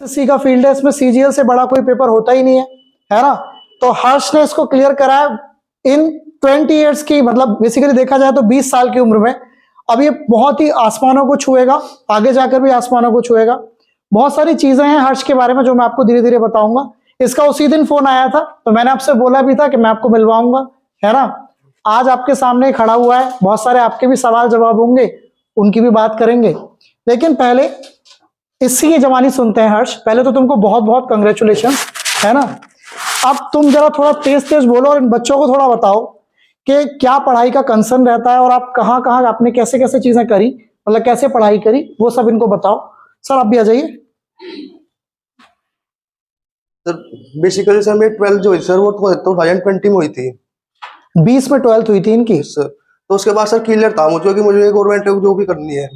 SSC का field है, इसमें सीजीएल से बड़ा कोई पेपर होता ही नहीं है ना। तो हर्ष ने इसको क्लियर करा है इन 20 इयर्स की, मतलब बेसिकली देखा जाए तो 20 साल की उम्र में। अब ये बहुत ही आसमानों को छुएगा, आगे जाकर भी आसमानों को छुएगा। बहुत सारी चीजें हैं हर्ष के बारे में जो मैं आपको धीरे धीरे बताऊंगा। इसका उसी दिन फोन आया था, तो मैंने आपसे बोला भी था कि मैं आपको मिलवाऊंगा, है ना। आज आपके सामने खड़ा हुआ है, बहुत सारे आपके भी सवाल जवाब होंगे, उनकी भी बात करेंगे। लेकिन पहले इसकी जवानी सुनते हैं हर्ष। पहले तो तुमको बहुत बहुत कंग्रेचुलेशन, है ना। अब तुम जरा थोड़ा तेज तेज बोलो और इन बच्चों को थोड़ा बताओ कि क्या पढ़ाई का कंसर्न रहता है और आप कहाँ कहाँ आपने कैसे कैसे चीजें करी, मतलब कैसे पढ़ाई करी, वो सब इनको बताओ। सर आप भी आ जाइए। सर बेसिकली सर मेरी 12th जो हुई सर वो 2020 में हुई थी। 20 में 12th हुई थी इनकी सर। तो उसके बाद सर क्लियर था मुझे कि मुझे गवर्नमेंट जो भी करनी है।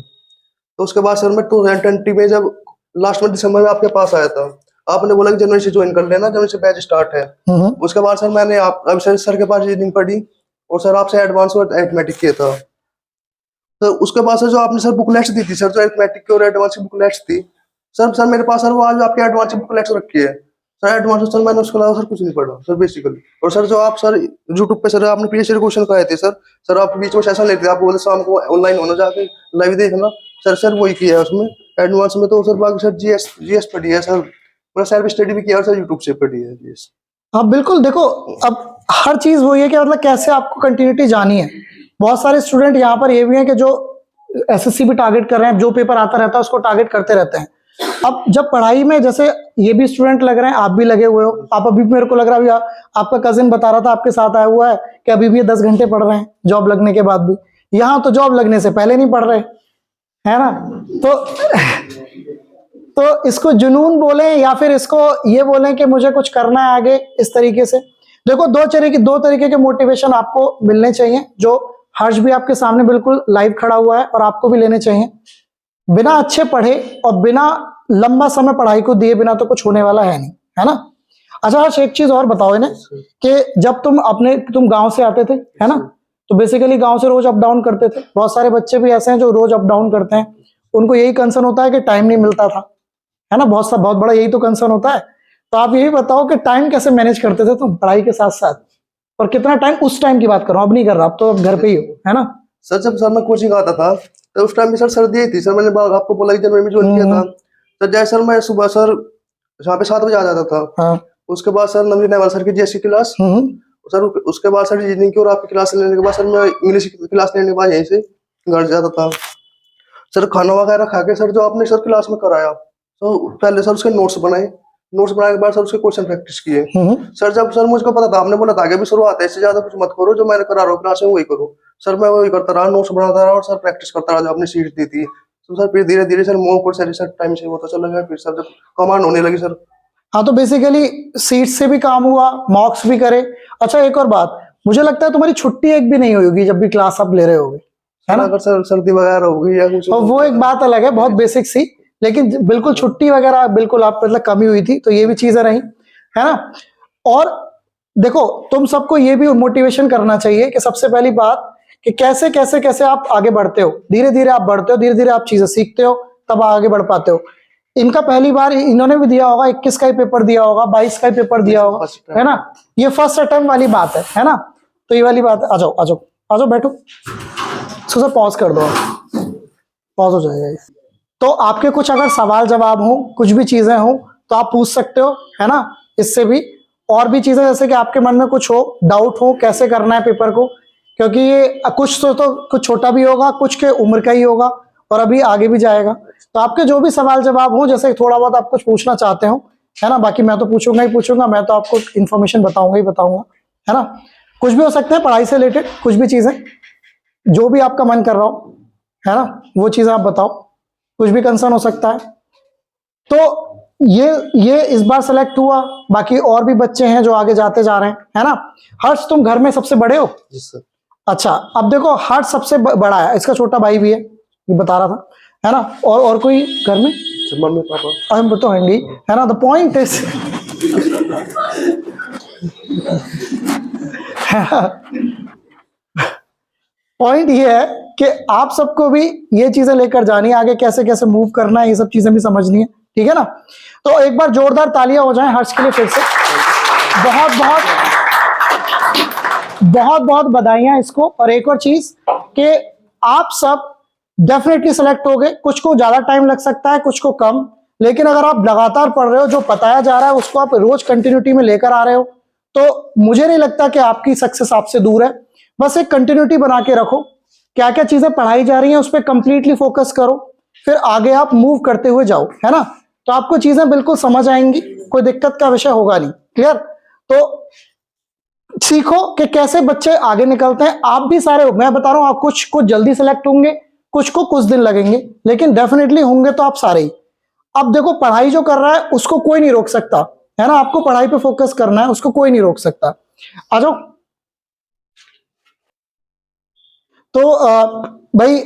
तो उसके बाद सर मैं 2020 में जब लास्ट में दिसंबर में आपके पास आया था, आपने बोला कि जनवरी से ज्वाइन कर लेना, जनवरी से बैच स्टार्ट है। उसके बाद सर मैंने आप सर के पास रीजनिंग पढ़ी और सर आपसे एडवांस और अरिथमेटिक किया था। तो उसके बाद सर जो आपने सर बुकलेट्स दी थी सर, जो अरिथमेटिक की और एडवांस की बुकलेट्स थी सर मेरे पास सर वो आज आपके एडवांस की बुकलेट्स रखी है सर। एडवांस सर मैंने उसके अलावा सर कुछ नहीं पढ़ा सर बेसिकली। और सर जो आप सर यूट्यूब पे सर आपने प्रीवियस ईयर क्वेश्चन कराए थे सर आप बीच में सेशन लेते थे, आप बोले शाम को ऑनलाइन होना जाके लाइव देखना सर वही किया है उसमें एडवांस में। तो सर बाकी सर जीएस पढ़ी है सर, पूरा सेल्फ स्टडी भी किया और सर यूट्यूब से पढ़ी है जीएस। हाँ बिल्कुल, देखो अब हर चीज वही है कि मतलब कैसे आपको कंटिन्यूटी जानी है। बहुत सारे स्टूडेंट यहाँ पर ये भी हैं कि जो एसएससी भी टारगेट कर रहे हैं, जो पेपर आता रहता है उसको टारगेट करते रहते हैं। अब जब पढ़ाई में, जैसे ये भी स्टूडेंट लग रहे हैं, आप भी लगे हुए हो, आप अभी मेरे को लग रहा है अभी आपका कजिन बता रहा था आपके साथ आया हुआ है कि अभी भी ये 10 घंटे पढ़ रहे हैं जॉब लगने के बाद भी। यहाँ तो जॉब लगने से पहले नहीं पढ़ रहे, है ना। तो इसको जुनून बोले या फिर इसको ये बोलें कि मुझे कुछ करना है आगे, इस तरीके से। देखो दो तरीके के मोटिवेशन आपको मिलने चाहिए, जो हर्ष भी आपके सामने बिल्कुल लाइव खड़ा हुआ है और आपको भी लेने चाहिए। बिना अच्छे पढ़े और बिना लंबा समय पढ़ाई को दिए बिना तो कुछ होने वाला है नहीं, है ना। अच्छा हर्ष, एक चीज और बताओ इन्हें कि जब तुम गांव से आते थे, है ना, तो बेसिकली गांव से रोज अप डाउन करते थे। बहुत सारे बच्चे भी ऐसे हैं जो रोज अप डाउन करते हैं, उनको यही कंसर्न होता है कि टाइम नहीं मिलता था, है ना। बहुत बड़ा यही तो कंसर्न होता है। तो आप यही बताओ कि टाइम कैसे मैनेज करते थे तुम पढ़ाई के साथ साथ, और कितना टाइम, उस टाइम की बात कर रहा हूं, अब नहीं कर रहा, अब तो घर पे ही हो, है ना। सर जब सर मैं कोचिंग आता था तो उस टाइम में सर सर्दी आई थी सर, मैंने आपको बोला कि जनवरी में ज्वाइन किया था सर। जैसे सर मैं सुबह सर यहाँ पे 7 बजे आ जाता था। हाँ। उसके बाद सर नवीन नेवाल सर की जीएस की क्लास सर, उसके बाद सर रीजनिंग की और आपकी क्लास लेने के बाद सर मैं इंग्लिश की क्लास लेने के बाद यहीं से घर जाता था सर। खाना वगैरह खा के सर जो आपने सर क्लास में कराया तो पहले सर उसके नोट्स बनाने के बाद सर उसके क्वेश्चन प्रैक्टिस किए सर। जब सर मुझको पता था, आपने बोला था कि अभी शुरुआत है, इससे ज्यादा कुछ मत करो, जो मैंने करा रहा हूँ क्लास में वही करो सर। मैं वही करता रहा, नोट्स बनाता रहा और सर प्रैक्टिस करता रहा जो आपने सीट दी थी। तो सर फिर धीरे धीरे सर मॉक और सर टाइम से होता चला गया, फिर सर जब कमांड होने लगी सर। हाँ, तो बेसिकली सीट से भी काम हुआ, मॉक्स भी करे। अच्छा एक और बात, मुझे लगता है तुम्हारी छुट्टी एक भी नहीं हुई होगी जब भी क्लास आप ले रहे होगे, है ना। अगर सर सर्दी वगैरह हो गई या कुछ और वो एक बात अलग है, बहुत बेसिक सी, लेकिन बिल्कुल छुट्टी वगैरह बिल्कुल आप मतलब कमी हुई थी, तो ये भी चीजें रही, है ना। और देखो तुम सबको ये भी मोटिवेशन करना चाहिए कि सबसे पहली बात कि कैसे कैसे कैसे आप आगे बढ़ते हो, धीरे धीरे आप बढ़ते हो, धीरे धीरे आप चीजें सीखते हो, तब आगे बढ़ पाते हो। इनका पहली बार इन्होंने भी दिया होगा, 21 का ही पेपर दिया होगा, 22 का ही पेपर दिया होगा, है ना। ये फर्स्ट अटेम्प्ट वाली बात है ना। तो ये वाली बात, आ जाओ आ जाओ आ जाओ, बैठो। सर पॉज कर दो, पॉज हो जाएगा ये। तो आपके कुछ अगर सवाल जवाब हो, कुछ भी चीजें हो तो आप पूछ सकते हो, है ना। इससे भी और भी चीजें, जैसे कि आपके मन में कुछ हो, डाउट हो कैसे करना है पेपर को, क्योंकि ये कुछ तो कुछ छोटा भी होगा, कुछ के उम्र का ही होगा और अभी आगे भी जाएगा। तो आपके जो भी सवाल जवाब हो, जैसे थोड़ा बहुत आप कुछ पूछना चाहते हो, है ना, बाकी मैं तो पूछूंगा ही पूछूंगा, मैं तो आपको इन्फॉर्मेशन बताऊंगा ही बताऊंगा, है ना। कुछ भी हो सकता है पढ़ाई से रिलेटेड, कुछ भी चीजें जो भी आपका मन कर रहा हो, है ना, वो चीजें आप बताओ, कुछ भी कंसर्न हो सकता है। तो ये इस बार सेलेक्ट हुआ, बाकी और भी बच्चे हैं जो आगे जाते जा रहे हैं, है ना। हर्ष तुम घर में सबसे बड़े हो? जी सर। अच्छा, अब देखो हर्ष सबसे बड़ा है, इसका छोटा भाई भी है, ये बता रहा था, है ना। और कोई घर में? मम्मी पापा हम तो होंगे, है ना। द पॉइंट इज पॉइंट ये है कि आप सबको भी ये चीजें लेकर जानी है आगे, कैसे कैसे मूव करना है, ये सब चीजें भी समझनी है, ठीक है ना। तो एक बार जोरदार तालियां हो जाएं हर्ष के लिए फिर से। बहुत बहुत बहुत बधाइयां इसको। और एक और चीज कि आप सब डेफिनेटली सेलेक्ट हो गए। कुछ को ज्यादा टाइम लग सकता है, कुछ को कम, लेकिन अगर आप लगातार पढ़ रहे हो, जो बताया जा रहा है उसको आप रोज कंटिन्यूटी में लेकर आ रहे हो, तो मुझे नहीं लगता कि आपकी सक्सेस आपसे दूर है। बस एक कंटिन्यूटी बना के रखो, क्या क्या चीजें पढ़ाई जा रही हैं उस पर कंप्लीटली फोकस करो, फिर आगे आप मूव करते हुए जाओ, है ना। तो आपको चीजें बिल्कुल समझ आएंगी, कोई दिक्कत का विषय होगा नहीं। क्लियर। तो सीखो कि कैसे बच्चे आगे निकलते हैं। आप भी सारे, मैं बता रहा हूं, आप कुछ को जल्दी सेलेक्ट होंगे, कुछ को कुछ दिन लगेंगे, लेकिन डेफिनेटली होंगे तो आप सारे ही। अब देखो, पढ़ाई जो कर रहा है उसको कोई नहीं रोक सकता, है ना। आपको पढ़ाई पे फोकस करना है, उसको कोई नहीं रोक सकता। आ जाओ। तो भाई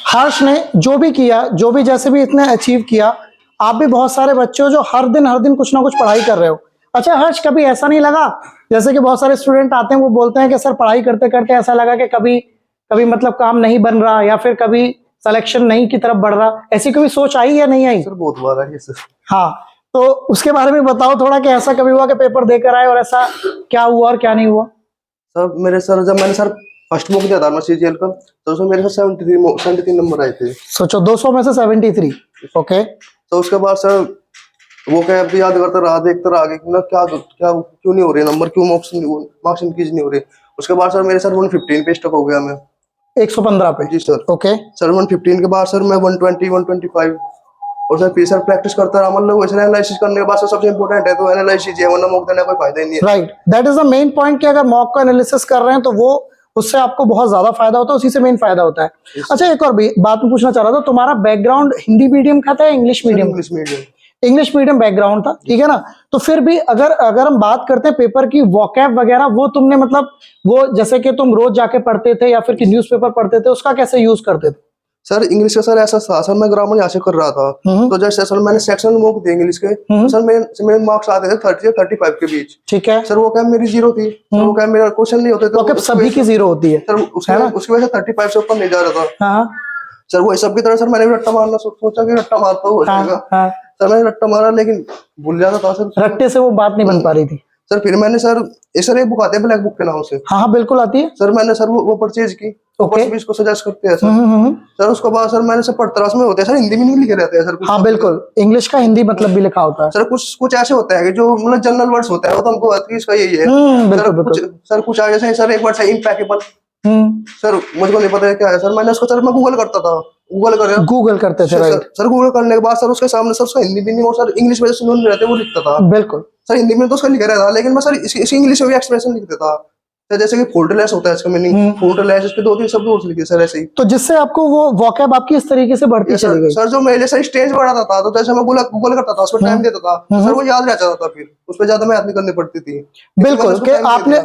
हर्ष ने जो भी किया, जो भी जैसे भी इतने अचीव किया, आप भी बहुत सारे बच्चे हो जो हर दिन कुछ ना कुछ पढ़ाई कर रहे हो। अच्छा हर्ष, कभी ऐसा नहीं लगा, जैसे कि बहुत सारे स्टूडेंट आते हैं वो बोलते हैं कि सर पढ़ाई करते करते ऐसा लगा कि कभी कभी मतलब काम नहीं बन रहा, या फिर कभी सिलेक्शन नहीं की तरफ बढ़ रहा, ऐसी कभी सोच आई या नहीं आई? सर बहुत बार है ये सर। हाँ, तो उसके बारे में बताओ थोड़ा कि ऐसा कभी हुआ कि पेपर देकर आए और ऐसा क्या हुआ और क्या नहीं हुआ? सर मेरे सर जब मैंने सर फर्स्ट मॉक दिया था मैं सीजीएल का, तो उसमें मेरे सर 73 नंबर आए थे। सोचो 200 में से 73। ओके। तो उसके बाद सर वो क्या अभी याद करता रहा, देखता रहा आगे कि ना क्या क्या क्यों नहीं हो रहे नंबर, क्यों मार्क्स इंक्रीज नहीं हो रहे। उसके बाद सर मेरे सर 115 पे स्टक हो गया मैं। 115 पे? जी सर। ओके। सर 115 के बाद सर मैं 120 125 और सर फिर सर प्रैक्टिस करता रहा। मतलब वैसे एनालिसिस करने के बाद सर सबसे इंपॉर्टेंट है तो एनालिसिस है, वरना मॉक देने का कोई फायदा ही नहीं है। Right, that is the main point कि अगर मॉक का एनालिसिस कर रहे हैं तो वो उससे आपको बहुत ज्यादा फायदा होता है, उसी से मेन फायदा होता है। अच्छा एक और भी बात मैं पूछना चाह रहा था, तुम्हारा बैकग्राउंड हिंदी मीडियम का था या English medium? English medium. English medium background था, ठीक है ना। तो फिर भी अगर अगर हम बात करते हैं पेपर की वोकैब वगैरह, वो तुमने मतलब वो जैसे कि तुम रोज जाके पढ़ते थे या फिर कि न्यूज़पेपर पढ़ते थे, उसका कैसे यूज करते थे? सर इंग्लिश का सर ऐसा था सर, मैं ग्रामर यहाँ से कर रहा था, तो जैसे सर मैंने सेक्शन मॉक दिए इंग्लिश के, तो सर मेरे मार्क्स आते थे 30 या 35 के बीच। ठीक है सर वो क्या मेरी जीरो थी, सर वो क्या मेरा क्वेश्चन नहीं होते थे, वोकैब सभी की जीरो होती है सर उसकी वजह से 35 से ऊपर नहीं जा रहा था। हाँ सर वो सब की तरह सर मैंने भी रट्टा मारना सोचा कि रट्टा मारता हो जाएगा। हाँ। सर मैंने रट्टा मारा लेकिन भूल जाता था सर, रट्टे से वो बात नहीं बन पा रही थी। सर फिर मैंने सर एक बुक आती है ब्लैक बुक के नाम से, हाँ हाँ बिल्कुल आती है। सर मैंने सर वो परचेज की, ऊपर से भी इसको सजेस्ट करते हैं सर। सर उसके बाद सर मैंने सर पढ़ता रहा, उसमें होते हैं सर हिंदी में नहीं लिखे रहते हैं सर कुछ। हाँ बिल्कुल, इंग्लिश का हिंदी मतलब भी लिखा होता है सर। कुछ ऐसे होते हैं कि जो मतलब जनरल वर्ड्स होते हैं, वो तो हमको आता है कि इसका यही है। सर कुछ आगे से सर एक वर्ड है इम्पैकेबल, सर मुझको नहीं पता है क्या है सर। मैंने उसको सर मैं गूगल करता था, गूगल करते थे राइट। सर गूगल करने के बाद सर उसके सामने सर उसका हिंदी भी नहीं, और सर इंग्लिश में जैसे नहीं रहते वो लिखता था। बिल्कुल सर हिंदी में तो उसका लिखा रहता था, लेकिन मैं सर इसी इंग्लिश में भी एक्सप्रेशन लिख देता। सर जैसे कि फोल्डरलेस होता है इसका मीनिंग, फोल्डरलेस, इसके 2-3 शब्द और लिखे सर ऐसे ही। तो जिससे आपको वो वोकैब आपकी इस तरीके से बढ़ती चली गई। सर जो मेरे सर स्टेज बढ़ाता था, तो जैसे मैं गूगल करता था, उसमें टाइम देता था, सर वो याद रह जाता था, फिर उस पर ज्यादा मेहनत नहीं करनी पड़ती थी। बिल्कुल कि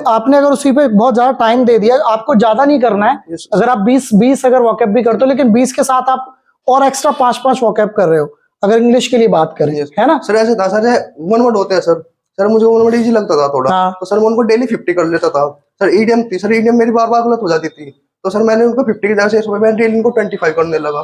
आपने अगर उसी पे बहुत ज्यादा टाइम दे दिया, आपको ज्यादा नहीं करना है। अगर आप 20 अगर वोकैब भी करते हो, लेकिन 20 के साथ आप और एक्स्ट्रा 5 वोकैब कर रहे हो, अगर इंग्लिश के लिए बात करें, है ना। सर ऐसे था सर, 1 वर्ड होते हैं सर मुझे 1 वर्ड इजी लगता था थोड़ा, तो सर मैं उनको डेली 50 कर लेता था। सर ईडीएम थी, सर ईडीएम मेरी बार गलत हो जाती थी, तो सर मैंने उनको 50 की जगह से मैं डेली उनको 25 करने लगा।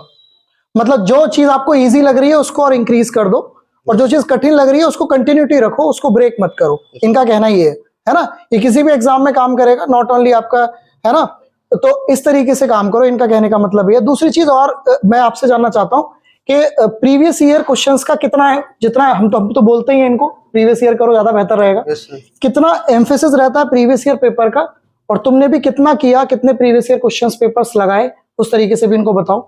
मतलब जो चीज आपको इजी लग रही है उसको और इंक्रीज कर दो, और जो चीज कठिन लग रही है उसको कंटिन्यूटी रखो, उसको ब्रेक मत करो। इनका कहना ये है ना, ये किसी भी एग्जाम में काम करेगा, नॉट ओनली आपका, है ना। तो इस तरीके से काम करो, इनका कहने का मतलब ये। दूसरी चीज और मैं आपसे जानना चाहता हूँ कि प्रीवियस ईयर क्वेश्चंस का कितना है, जितना हम तो बोलते ही हैं इनको प्रीवियस ईयर करो ज्यादा बेहतर रहेगा, कितना एम्फेसिस रहता है प्रीवियस ईयर पेपर का, और तुमने भी कितना किया, कितने प्रीवियस ईयर क्वेश्चंस पेपर्स लगाए, उस तरीके से भी इनको बताओ।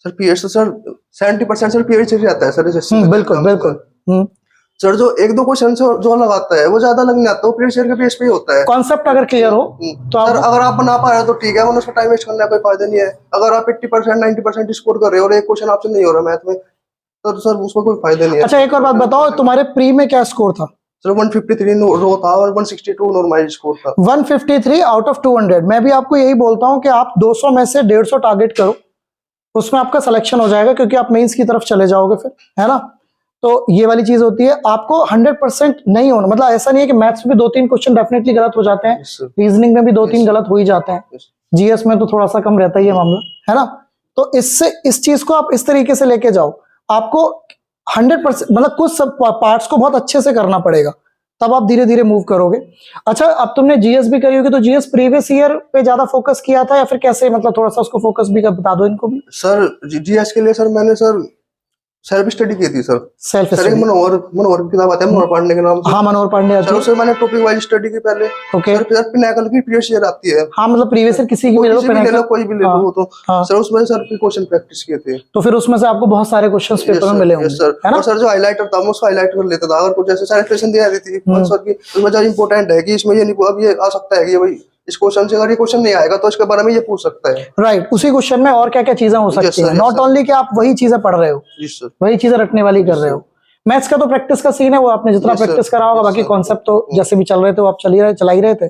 सर पीएच तो सर 70% सर पीएच रहता है सर। बिल्कुल सर जो 1-2 क्वेश्चन जो लगाता है वो ज्यादा लगने आता है, वो पीएच के बेस पे ही होता है। कॉन्सेप्ट अगर क्लियर हो तो सर अगर आप बना पा रहे हो तो ठीक है, वरना उसका टाइम वेस्ट करने का कोई फायदा नहीं है। अगर आप 80% 90% स्कोर कर रहे हो और एक क्वेश्चन आपसे नहीं हो रहा मैथ में, तो सर उसमें कोई फायदा नहीं है। अच्छा एक और बात बताओ, तुम्हारे प्री में क्या स्कोर था? सर 153 रो था और 162 नॉर्मल स्कोर था। 153 आउट ऑफ 200। मैं भी आपको यही बोलता हूं कि आप 200 में से 150 टारगेट करो, उसमें आपका सिलेक्शन हो जाएगा, क्योंकि आप मेंस की तरफ चले जाओगे फिर, है ना। तो ये वाली चीज होती है, आपको 100% नहीं होना, मतलब ऐसा नहीं है कि मैथ्स में भी 2-3 क्वेश्चन डेफिनेटली गलत हो जाते हैं, रीजनिंग में भी 2-3 गलत हो ही जाते हैं, जीएस में तो थोड़ा सा कम रहता ही है मामला, है ना। तो इससे इस चीज को आप इस तरीके से लेके जाओ, आपको 100%, मतलब कुछ सब पार्ट्स को बहुत अच्छे से करना पड़ेगा, तब आप धीरे धीरे मूव करोगे। अच्छा, अब तुमने जीएस भी करी होगी, तो जीएस प्रीवियस ईयर पे ज्यादा फोकस किया था या फिर कैसे, मतलब थोड़ा सा उसको फोकस भी बता दो इनको भी। सर जीएस के लिए सर मैंने सर सेल्फ स्टडी की थी सर। सेल्फ सर एक स्टडी, मनोहर की किताब आती है, मनोहर पांडे के नाम से। हाँ मनोहर पांडे आती सर है। उससे मैंने टॉपिक वाइज स्टडी की पहले। ओके, सर फिर पिनाकल की प्रीवियस ईयर आती है। हाँ मतलब प्रीवियस ईयर किसी की भी ले लो, किसी भी ले लो, कोई भी ले लो वो तो। हाँ। सर उसमें सर क्वेश्चन प्रैक्टिस किए थे, तो फिर उसमें से आपको बहुत सारे क्वेश्चंस पेपर में मिले होंगे, सर। है ना। और सर जो हाईलाइटर था मैं उसको हाईलाइट कर लेता था, अगर कुछ ऐसे सारी क्वेश्चन दिया देती थी सर की, उसमें जो इंपॉर्टेंट है कि इसमें ये नहीं, अब ये आ सकता है कि भाई इस क्वेश्चन से अगर ये क्वेश्चन नहीं आएगा तो इसके बारे में ये पूछ सकता है। राइट, उसी क्वेश्चन में और क्या क्या चीजें हो सकती हैं, नॉट ओनली कि आप वही चीजें पढ़ रहे हो, जी सर, वही चीजें रटने वाली कर रहे हो। मैथ्स का तो प्रैक्टिस का सीन है, वो आपने जितना प्रैक्टिस करा होगा, बाकी कॉन्सेप्ट तो जैसे भी चल रहे थे वो आप चला ही रहे थे,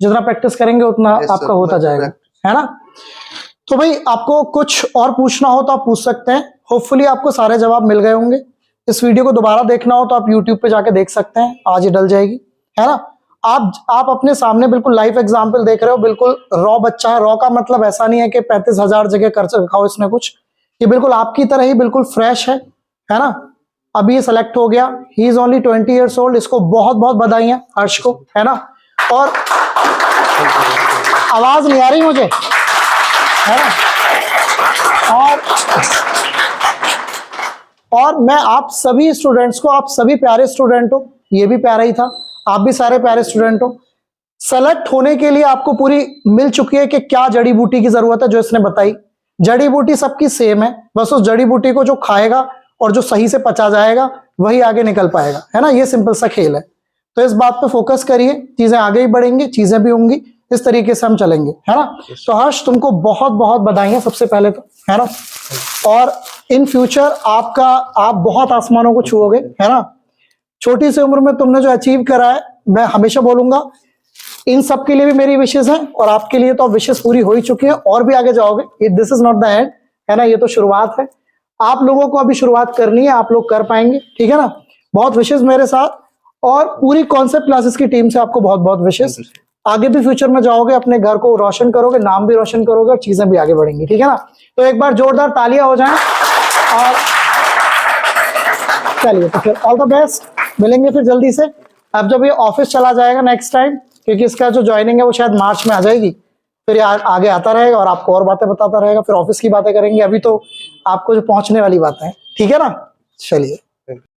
जितना प्रैक्टिस करेंगे उतना आपका होता जाएगा, है ना। तो भाई आपको कुछ और पूछना हो तो आप पूछ सकते हैं, होपफुली आपको सारे जवाब मिल गए होंगे। इस वीडियो को दोबारा देखना हो तो आप यूट्यूब पे जाके देख सकते हैं, आज ही डल जाएगी, है ना। आप अपने सामने बिल्कुल लाइव एग्जाम्पल देख रहे हो, बिल्कुल रॉ बच्चा है। रॉ का मतलब ऐसा नहीं है कि 35,000 जगह कर रखा हो इसने कुछ, ये बिल्कुल आपकी तरह ही बिल्कुल फ्रेश है ना। अभी ये सेलेक्ट हो गया, he is only 20 years old, इसको बहुत बहुत बधाइयां हर्ष को, है ना। और आवाज नहीं आ रही मुझे, है ना। और मैं आप सभी स्टूडेंट्स को, आप सभी प्यारे स्टूडेंट हो, ये भी प्यारा ही था, आप भी सारे प्यारे स्टूडेंट हो। सेलेक्ट होने के लिए आपको पूरी मिल चुकी है कि क्या जड़ी बूटी की जरूरत है, जो इसने बताई। जड़ी बूटी सबकी सेम है, बस उस जड़ी बूटी को जो खाएगा और जो सही से पचा जाएगा वही आगे निकल पाएगा, है ना। ये सिंपल सा खेल है, तो इस बात पे फोकस करिए, चीजें आगे ही बढ़ेंगी, चीजें भी होंगी, इस तरीके से हम चलेंगे, है ना। तो हर्ष तुमको बहुत बहुत बधाइयां सबसे पहले तो, है ना। और इन फ्यूचर आप बहुत आसमानों को छुओगे, है ना। छोटी सी उम्र में तुमने जो अचीव करा है, मैं हमेशा बोलूंगा इन सब के लिए भी मेरी विशेष है, और आपके लिए तो विशेष पूरी हो ही चुकी है, और भी आगे जाओगे। This is not the end, है ना, ये तो शुरुआत है। आप लोगों को अभी शुरुआत करनी है, आप लोग कर पाएंगे, ठीक है ना। बहुत विशेष मेरे साथ, और पूरी कॉन्सेप्ट क्लासेस की टीम से आपको बहुत बहुत विशेष। आगे भी फ्यूचर में जाओगे, अपने घर को रोशन करोगे, नाम भी रोशन करोगे, और चीजें भी आगे बढ़ेंगी, ठीक है ना। तो एक बार जोरदार तालियां हो जाएं, और चलिए तो फिर ऑल द बेस्ट, मिलेंगे फिर जल्दी से। अब जब ये ऑफिस चला जाएगा नेक्स्ट टाइम, क्योंकि इसका जो ज्वाइनिंग है वो शायद मार्च में आ जाएगी, फिर ये आगे आता रहेगा और आपको और बातें बताता रहेगा, फिर ऑफिस की बातें करेंगे। अभी तो आपको जो पहुंचने वाली बातें हैं, ठीक है ना। चलिए।